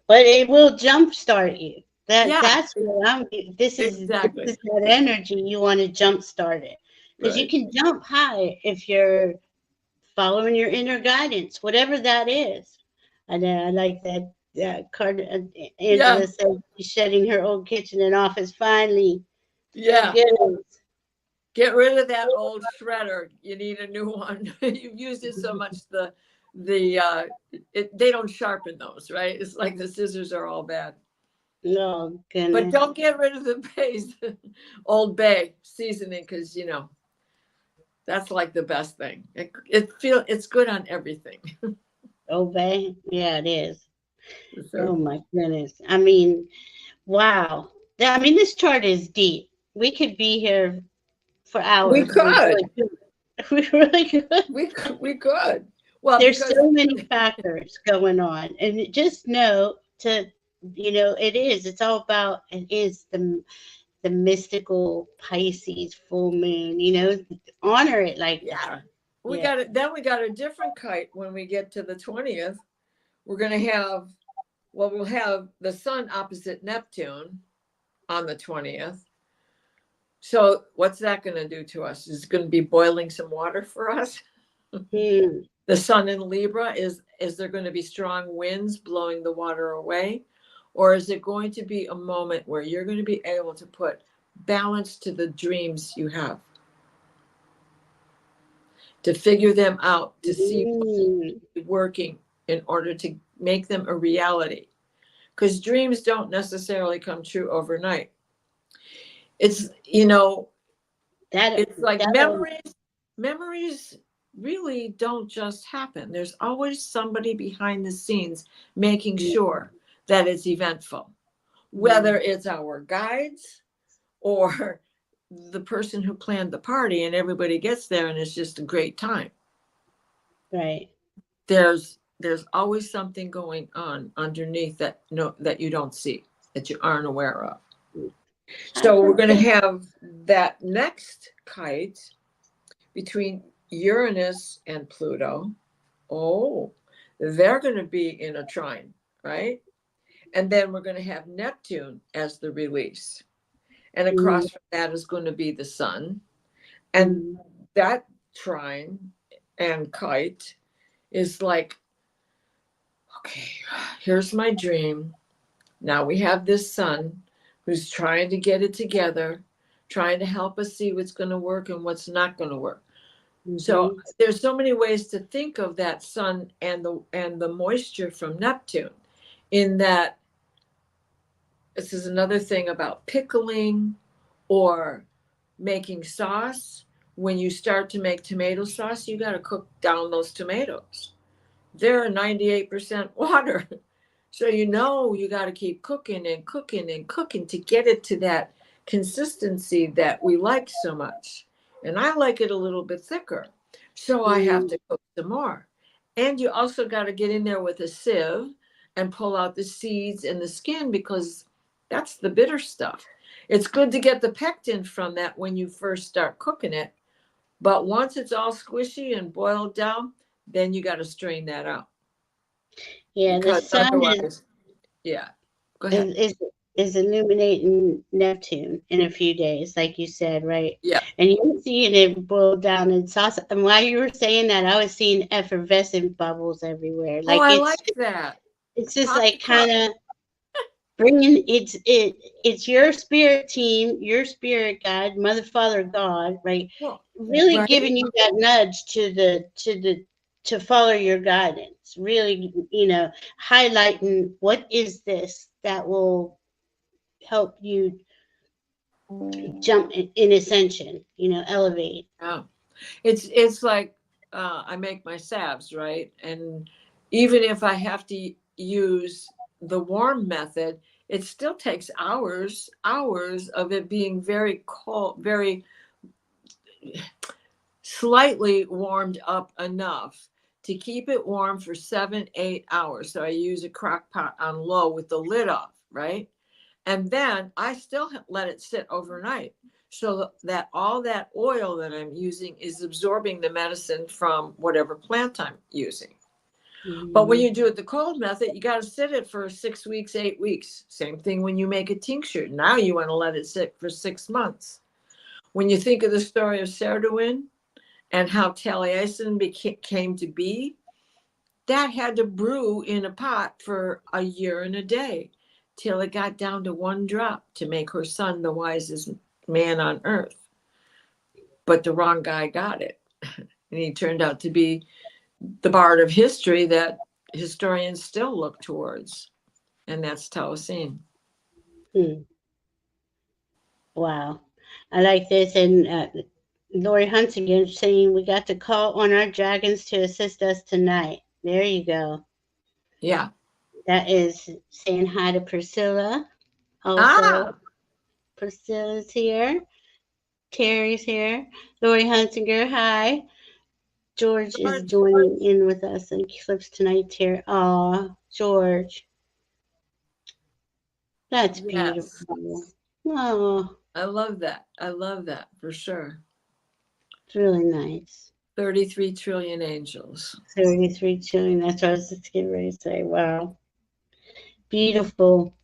Speaker 2: but it will jumpstart you. That's what this is
Speaker 1: exactly
Speaker 2: that energy you want to jumpstart it, because you can jump high if you're following your inner guidance, whatever that is. And I like that card. Angela said she's shedding her old kitchen and office finally.
Speaker 1: Yeah.
Speaker 2: Yes.
Speaker 1: Get rid of that old shredder. You need a new one. You've used it so much. They don't sharpen those, right? It's like the scissors are all bad.
Speaker 2: No, goodness.
Speaker 1: But don't get rid of the Old Bay seasoning, because that's like the best thing. It's good on everything.
Speaker 2: Old Bay, yeah, it is. Oh my goodness. I mean, wow. I mean, this chart is deep. We could be here for hours.
Speaker 1: We could.
Speaker 2: We really could.
Speaker 1: We could. Well,
Speaker 2: there's so many factors going on, and just know it's all about, it is the mystical Pisces full moon. Honor it like that.
Speaker 1: We got it. Then we got a different kite when we get to the 20th. We're going to have, we'll have the sun opposite Neptune on the 20th. So what's that going to do to us? Is it going to be boiling some water for us? The sun in Libra, is there going to be strong winds blowing the water away? Or is it going to be a moment where you're going to be able to put balance to the dreams you have? To figure them out, to see what's working in order to make them a reality. Because dreams don't necessarily come true overnight. It's, it's like memories really don't just happen. There's always somebody behind the scenes making sure that it's eventful, whether it's our guides or the person who planned the party, and everybody gets there and it's just a great time.
Speaker 2: Right.
Speaker 1: There's always something going on underneath that you don't see, that you aren't aware of. So we're going to have that next kite between Uranus and Pluto. Oh, they're going to be in a trine, right? And then we're going to have Neptune as the release. And across from that is going to be the sun. And that trine and kite is like, okay, here's my dream. Now we have this sun who's trying to get it together, trying to help us see what's going to work and what's not going to work. So
Speaker 2: Mm-hmm.
Speaker 1: there's so many ways to think of that sun and the moisture from Neptune, in that this is another thing about pickling or making sauce. When you start to make tomato sauce, you got to cook down those tomatoes. They're 98% water. So you got to keep cooking and cooking and cooking to get it to that consistency that we like so much. And I like it a little bit thicker. So I have to cook some more. And you also got to get in there with a sieve and pull out the seeds and the skin, because that's the bitter stuff. It's good to get the pectin from that when you first start cooking it. But once it's all squishy and boiled down, then you got to strain that out.
Speaker 2: Yeah, the
Speaker 1: Because
Speaker 2: sun
Speaker 1: otherwise, yeah. Go ahead.
Speaker 2: is illuminating Neptune in a few days, like you said, right?
Speaker 1: Yeah.
Speaker 2: And you're seeing it boil down in sauce. And while you were saying that, I was seeing effervescent bubbles everywhere.
Speaker 1: Oh,
Speaker 2: Like
Speaker 1: I like that.
Speaker 2: it's just
Speaker 1: Pop the
Speaker 2: like
Speaker 1: cork.
Speaker 2: kind of bringing it's your spirit team, your spirit guide, Mother, Father, God, right?
Speaker 1: Well,
Speaker 2: Really
Speaker 1: right.
Speaker 2: giving you that nudge to follow your guidance. Really, highlighting what is this that will help you jump in ascension, elevate.
Speaker 1: Yeah. It's like I make my salves, right? And even if I have to use the warm method, it still takes hours of it being very cold, very slightly warmed up enough to keep it warm for 7-8 hours. So I use a crock pot on low with the lid off, right? And then I still let it sit overnight, so that all that oil that I'm using is absorbing the medicine from whatever plant I'm using. But when you do it the cold method, you got to sit it for 6 weeks, 8 weeks. Same thing when you make a tincture. Now you want to let it sit for 6 months. When you think of the story of Serduin and how Taliesin came to be, that had to brew in a pot for a year and a day, till it got down to 1 drop to make her son the wisest man on earth. But the wrong guy got it. And he turned out to be the bard of history that historians still look towards. And that's Taliesin.
Speaker 2: Wow. I like this. And Lori Hunsinger saying we got to call on our dragons to assist us tonight. There you go.
Speaker 1: Yeah.
Speaker 2: That is saying hi to Priscilla. Also, Priscilla's here. Terry's here. Lori Hunsinger, hi. George is joining in with us in Eclipse tonight here. Aw, George. That's beautiful. Oh,
Speaker 1: I love that. I love that for sure.
Speaker 2: it's really nice.
Speaker 1: 33 trillion angels.
Speaker 2: 33 trillion. That's what I was just getting ready to say. Wow. Beautiful.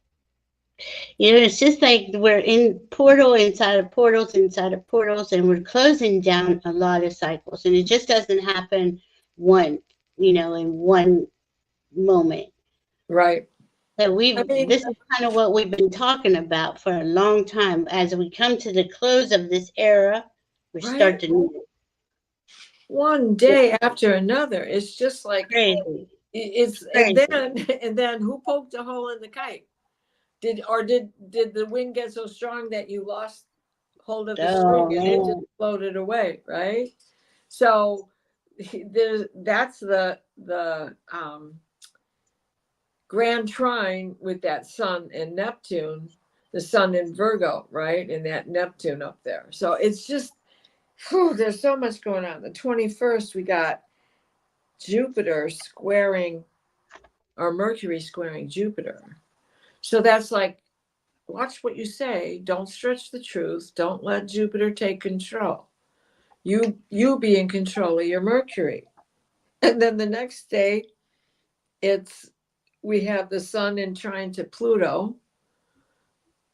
Speaker 2: It's just like we're in portal inside of portals inside of portals, and we're closing down a lot of cycles. And it just doesn't happen in one moment.
Speaker 1: Right.
Speaker 2: So this is kind of what we've been talking about for a long time. As we come to the close of this era, we start to need it.
Speaker 1: One day after another. It's just like
Speaker 2: Crazy.
Speaker 1: it's
Speaker 2: Crazy.
Speaker 1: and then who poked a hole in the kite? Did the wind get so strong that you lost hold of the string and it just floated away, right? So that's the grand trine with that sun and Neptune, the sun in Virgo, right? And that Neptune up there. So it's just, there's so much going on. The 21st, we got Jupiter squaring, or Mercury squaring Jupiter. So that's like, watch what you say. Don't stretch the truth. Don't let Jupiter take control. You be in control of your Mercury. And then the next day, we have the sun in trine to Pluto,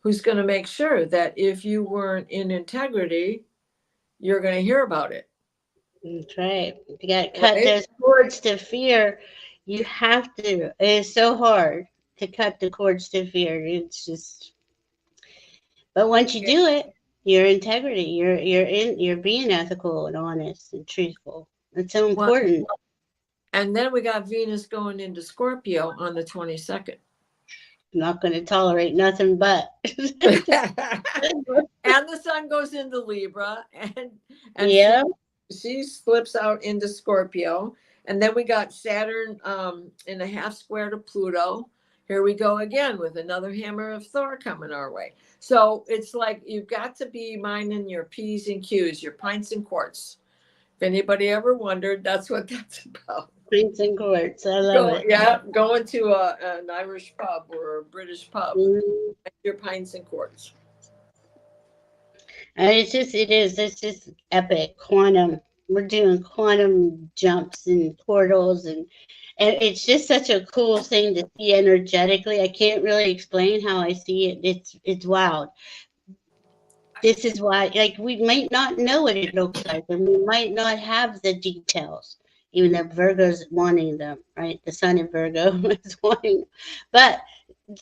Speaker 1: who's going to make sure that if you weren't in integrity, you're going to hear about it.
Speaker 2: That's right. You got to cut those cords to fear. You have to. It's so hard to cut the cords to fear. It's just, but once you do it, your integrity. You're being ethical and honest and truthful. It's so
Speaker 1: Well,
Speaker 2: important.
Speaker 1: and then we got Venus going into Scorpio on the 22nd.
Speaker 2: Not going to tolerate nothing but.
Speaker 1: And the sun goes into Libra, and
Speaker 2: Yeah.
Speaker 1: she slips out into Scorpio. And then we got Saturn in a half square to Pluto. Here we go again with another hammer of Thor coming our way. So it's like you've got to be minding your P's and Q's, your pints and quarts. If anybody ever wondered, that's what that's about.
Speaker 2: Prince and courts. I love it.
Speaker 1: Going to an Irish pub or a British pub,
Speaker 2: Mm.
Speaker 1: your pints and quarts.
Speaker 2: And it's just epic. Quantum. We're doing quantum jumps and portals, and it's just such a cool thing to see energetically. I can't really explain how I see it. It's wild. This is why, like, we might not know what it looks like, and we might not have the details, even though Virgo's wanting them, right? The sun in Virgo is wanting, but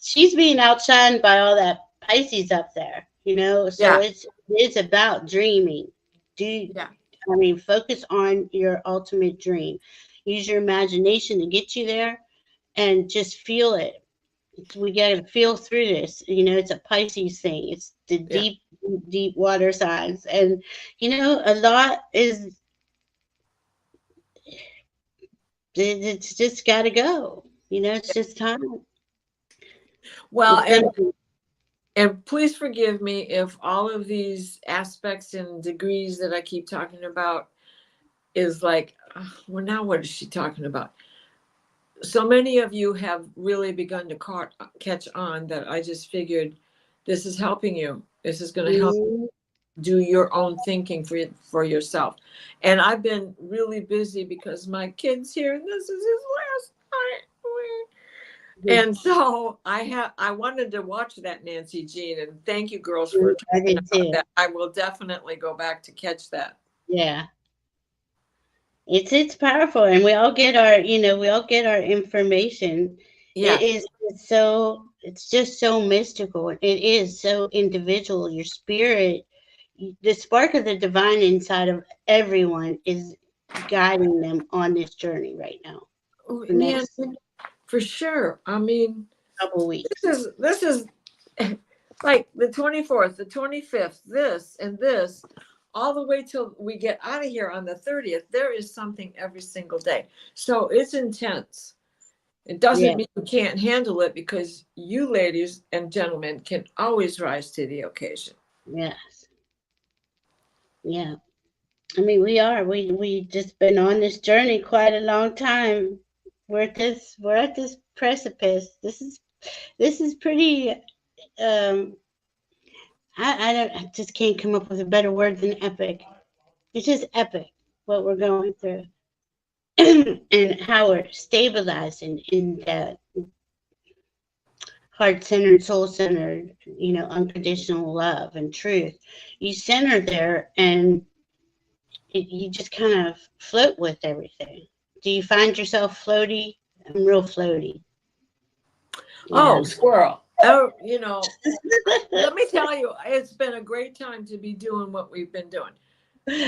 Speaker 2: she's being outshined by all that Pisces up there, you know. So
Speaker 1: Yeah,
Speaker 2: it's about dreaming. Do
Speaker 1: yeah,
Speaker 2: I mean, focus on your ultimate dream. Use your imagination to get you there, and just feel it. We got to feel through this. You know, it's a Pisces thing. It's the
Speaker 1: yeah.
Speaker 2: deep water signs, and you know, a lot is. It's just got to go. You know, it's just time.
Speaker 1: Well,
Speaker 2: It's gonna be.
Speaker 1: and please forgive me if all of these aspects and degrees that I keep talking about is like, well, now what is she talking about? So many of you have really begun to catch on that I just figured this is helping you. This is going to help
Speaker 2: Mm,
Speaker 1: do your own thinking for yourself. And I've been really busy because my kid's here and this is his last night. And so I wanted to watch that Nancy Jean, and thank you girls for
Speaker 2: I
Speaker 1: talking
Speaker 2: did
Speaker 1: about
Speaker 2: too.
Speaker 1: that. I will definitely go back to catch that.
Speaker 2: Yeah. It's powerful, and we all get our, you know, we all get our information.
Speaker 1: Yeah,
Speaker 2: It's so, it's just so mystical. It is so individual. Your spirit, the spark of the divine inside of everyone is guiding them on this journey right now for next
Speaker 1: Nancy, for sure. I mean,
Speaker 2: couple weeks.
Speaker 1: this is like the 24th, the 25th, this and this, all the way till we get out of here on the 30th. There is something every single day. So it's intense. It doesn't
Speaker 2: Yeah,
Speaker 1: mean you can't handle it, because you ladies and gentlemen can always rise to the occasion.
Speaker 2: yes, yeah. I mean, we just been on this journey quite a long time. We're at this precipice. This is pretty. Um, I just can't come up with a better word than epic. It's just epic what we're going through, and how we're stabilizing in that heart centered, soul centered, you know, unconditional love and truth. You center there, and you just kind of float with everything. Do you find yourself floaty? I'm real floaty. Yeah.
Speaker 1: Oh, squirrel. Oh, let me tell you, it's been a great time to be doing what we've been doing,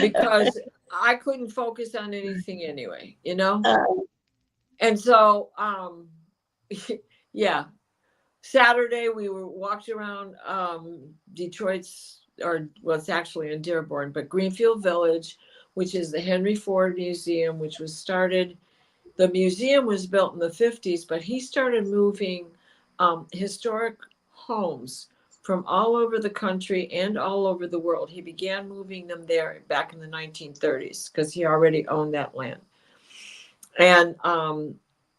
Speaker 1: because I couldn't focus on anything anyway,
Speaker 2: Uh,
Speaker 1: And so, yeah, Saturday we were walked around Detroit's, or well, it's actually in Dearborn, but Greenfield Village, which is the Henry Ford Museum, which was started. The museum was built in the 50s, but he started moving historic homes from all over the country and all over the world. He began moving them there back in the 1930s because he already owned that land. And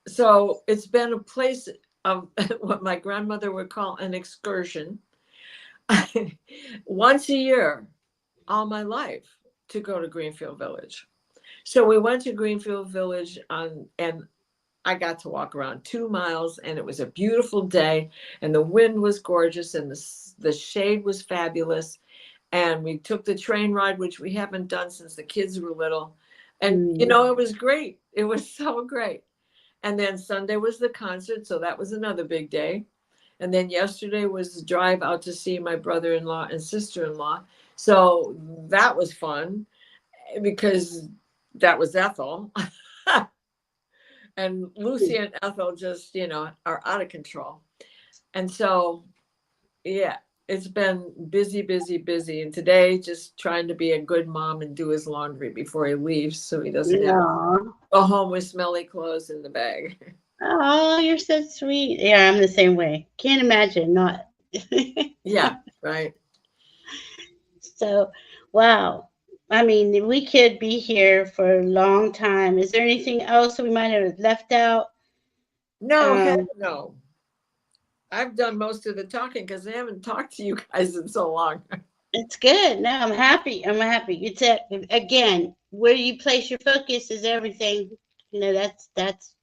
Speaker 1: so it's been a place of what my grandmother would call an excursion once a year all my life, to go to Greenfield Village. So we went to Greenfield Village and I got to walk around 2 miles, and it was a beautiful day, and the wind was gorgeous, and the shade was fabulous. And we took the train ride, which we haven't done since the kids were little. And,
Speaker 2: mm,
Speaker 1: it was great. It was so great. And then Sunday was the concert. So that was another big day. And then yesterday was the drive out to see my brother-in-law and sister-in-law. So that was fun because that was Ethel. And Lucy and Ethel just, are out of control. And so, yeah, it's been busy, busy, busy. And today, just trying to be a good mom and do his laundry before he leaves so he doesn't have to go home with smelly clothes in the bag.
Speaker 2: Oh, you're so sweet. Yeah, I'm the same way. Can't imagine not.
Speaker 1: Yeah, right.
Speaker 2: So, wow. I mean, we could be here for a long time. Is there anything else we might have left out?
Speaker 1: No, heck no. I've done most of the talking because I haven't talked to you guys in so long.
Speaker 2: It's good. No, I'm happy. I'm happy. It's again, where you place your focus is everything. That's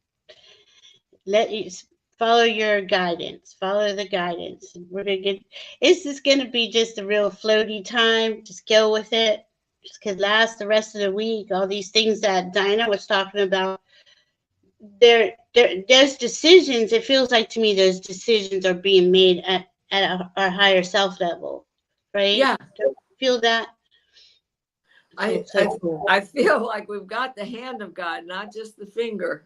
Speaker 2: let you follow your guidance. Follow the guidance. We're gonna get. This is gonna be just a real floaty time. Just go with it. Just could last the rest of the week. All these things that Dinah was talking about. There's decisions. It feels like to me those decisions are being made at our higher self level, right?
Speaker 1: Yeah.
Speaker 2: Don't you feel that?
Speaker 1: I feel like we've got the hand of God, not just the finger.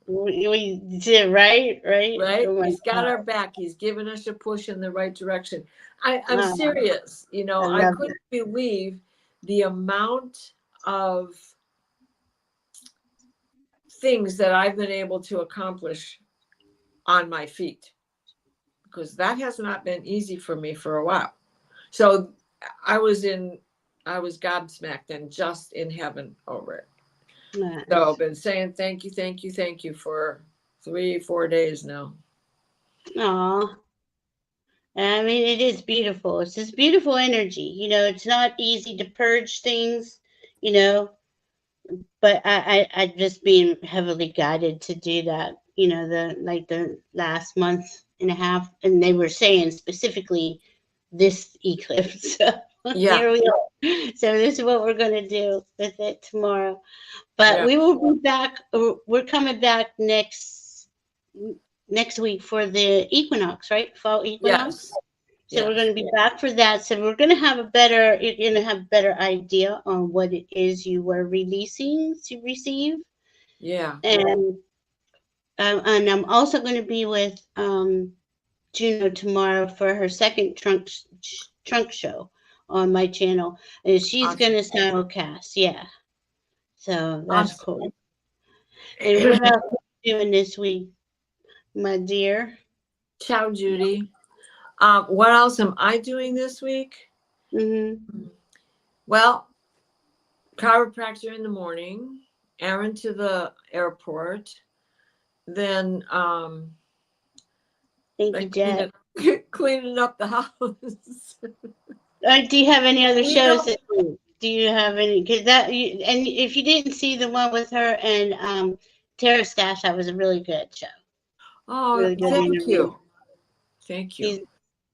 Speaker 2: We did right.
Speaker 1: Right?
Speaker 2: Oh
Speaker 1: He's got
Speaker 2: God.
Speaker 1: our back. He's given us a push in the right direction. I'm
Speaker 2: Wow.
Speaker 1: serious.
Speaker 2: I
Speaker 1: I
Speaker 2: love
Speaker 1: couldn't believe the amount of things that I've been able to accomplish on my feet, because that has not been easy for me for a while. So I was gobsmacked and just in heaven over it.
Speaker 2: Nice.
Speaker 1: So I've been saying thank you, thank you, thank you for 3-4 days now.
Speaker 2: Aw. I mean, it is beautiful. It's this beautiful energy. It's not easy to purge things, you know, but I just being heavily guided to do that. The last month and a half, and they were saying specifically this eclipse. So
Speaker 1: Yeah.
Speaker 2: here we are. So this is what we're gonna do with it tomorrow. But
Speaker 1: Yeah.
Speaker 2: we will be back. We're coming back next week for the equinox, right? Fall equinox.
Speaker 1: Yes.
Speaker 2: So we're
Speaker 1: Yes.
Speaker 2: going to be back for that. So we're going to have you're going to have a better idea on what it is you were releasing to receive.
Speaker 1: Yeah.
Speaker 2: And I'm also going to be with Juno tomorrow for her second trunk show on my channel, and she's
Speaker 1: Awesome.
Speaker 2: going to simulcast. Yeah. So that's
Speaker 1: Awesome.
Speaker 2: cool. And what else are you doing this week, my dear?
Speaker 1: Ciao, Judy. What else am I doing this week?
Speaker 2: Mm-hmm.
Speaker 1: Well, chiropractor in the morning, Aaron to the airport, then
Speaker 2: Thank you, Jet.
Speaker 1: cleaning up the house.
Speaker 2: Do you have any other
Speaker 1: You know-
Speaker 2: shows this week? Do you have any? Because and if you didn't see the one with her and Tara Stash, that was a really good show.
Speaker 1: Oh,
Speaker 2: Really good
Speaker 1: thank
Speaker 2: interview.
Speaker 1: you. Thank you.
Speaker 2: He's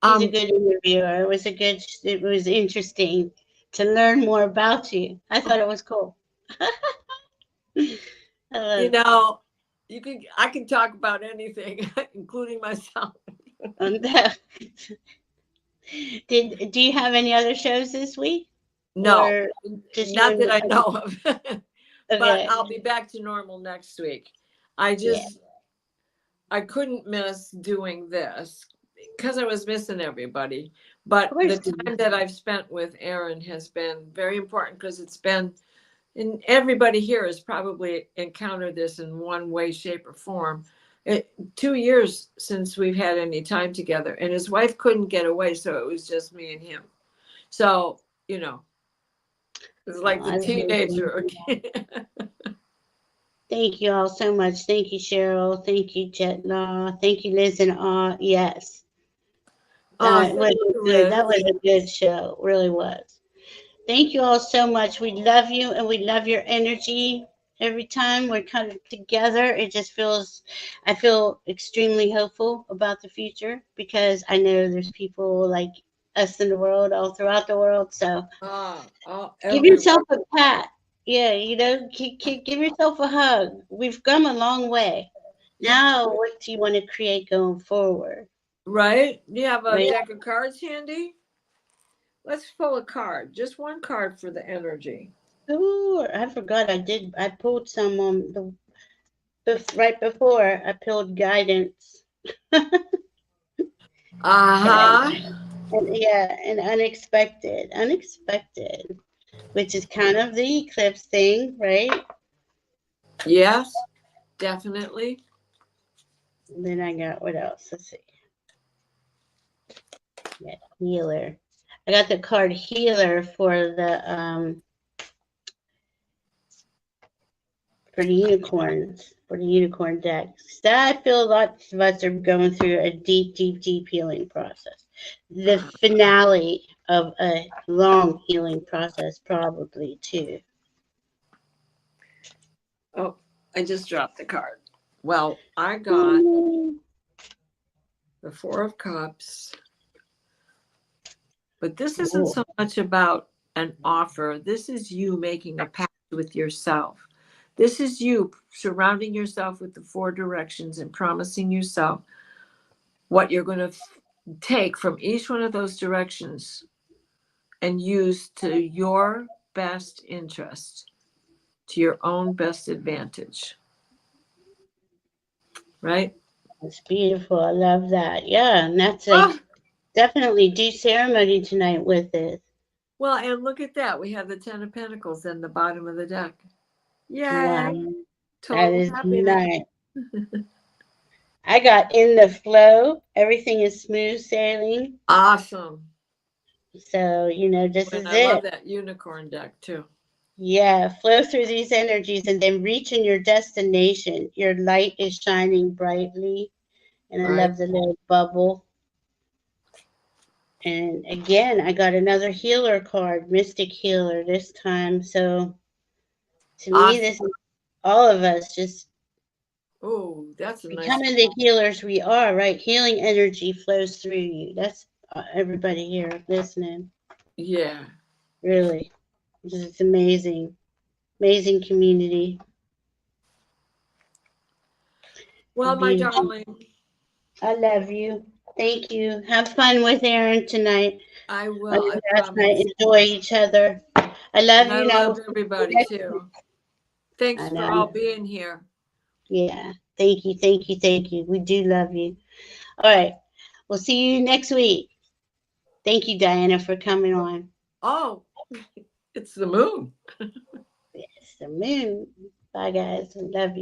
Speaker 2: a good interviewer. It was interesting to learn more about you. I thought it was cool.
Speaker 1: I can talk about anything, including myself.
Speaker 2: Do you have any other shows this week?
Speaker 1: No,
Speaker 2: Or just
Speaker 1: not that I know of. But
Speaker 2: Okay.
Speaker 1: I'll be back to normal next week. I couldn't miss doing this because I was missing everybody. But the time that I've spent with Aaron has been very important, because it's been, and everybody here has probably encountered this in one way, shape, or form. 2 years since we've had any time together, and his wife couldn't get away, so it was just me and him. So, it's like the teenager.
Speaker 2: Thank you all so much. Thank you, Cheryl. Thank you, Jet Law. Thank you, Liz and Aw. Yes. That was good. That was a good show. It really was. Thank you all so much. We love you and we love your energy. Every time we're kind of together, I feel extremely hopeful about the future, because I know there's people like us in the world, all throughout the world. So give yourself a pat. Yeah, give yourself a hug. We've come a long way. Now, what do you want to create going forward?
Speaker 1: Right? You have a
Speaker 2: Right.
Speaker 1: deck of cards handy? Let's pull a card. Just one card for the energy.
Speaker 2: Oh, I forgot I did. I pulled some right before I pulled guidance.
Speaker 1: Uh-huh.
Speaker 2: And yeah, and unexpected, which is kind of the eclipse thing, right?
Speaker 1: Yes, definitely.
Speaker 2: And then I got what else? Let's see. Yeah, healer. I got the card healer for the unicorns, for the unicorn deck. So I feel lots of us are going through a deep, deep, deep healing process. The finale of a long healing process, probably too.
Speaker 1: Oh, I just dropped the card. Well, I got the Four of Cups. But this isn't so much about an offer. This is you making a pact with yourself. This is you surrounding yourself with the four directions and promising yourself what you're going to take from each one of those directions and use to your best interest, to your own best advantage. Right?
Speaker 2: It's beautiful. I love that. Yeah, and that's like definitely do ceremony tonight with it.
Speaker 1: Well, and look at that. We have the Ten of Pentacles in the bottom of the deck. Yay.
Speaker 2: Wow,
Speaker 1: Total
Speaker 2: that is
Speaker 1: happiness.
Speaker 2: nice. I got in the flow. Everything is smooth sailing.
Speaker 1: Awesome.
Speaker 2: So, this
Speaker 1: And
Speaker 2: is
Speaker 1: I love
Speaker 2: it.
Speaker 1: that unicorn deck too.
Speaker 2: Yeah, flow through these energies and then reaching your destination. Your light is shining brightly. And I
Speaker 1: Right.
Speaker 2: love the little bubble. And again, I got another healer card, Mystic Healer this time. So to me, this is all of us just
Speaker 1: Oh, that's a nice.
Speaker 2: becoming the healers we are, right? Healing energy flows through you. That's everybody here listening.
Speaker 1: Yeah.
Speaker 2: Really. It's amazing. Amazing community.
Speaker 1: Well, my
Speaker 2: Beautiful.
Speaker 1: darling,
Speaker 2: I love you. Thank you. Have fun with Aaron tonight.
Speaker 1: I will. I
Speaker 2: Last night.
Speaker 1: promise.
Speaker 2: Enjoy each other. I love
Speaker 1: And I
Speaker 2: you. Now,
Speaker 1: love everybody too. Thanks
Speaker 2: I
Speaker 1: for
Speaker 2: know.
Speaker 1: all being here.
Speaker 2: Yeah. Thank you. Thank you. Thank you. We do love you. All right. We'll see you next week. Thank you, Diana, for coming on.
Speaker 1: Oh, it's the moon.
Speaker 2: It's the moon. Bye, guys. Love you.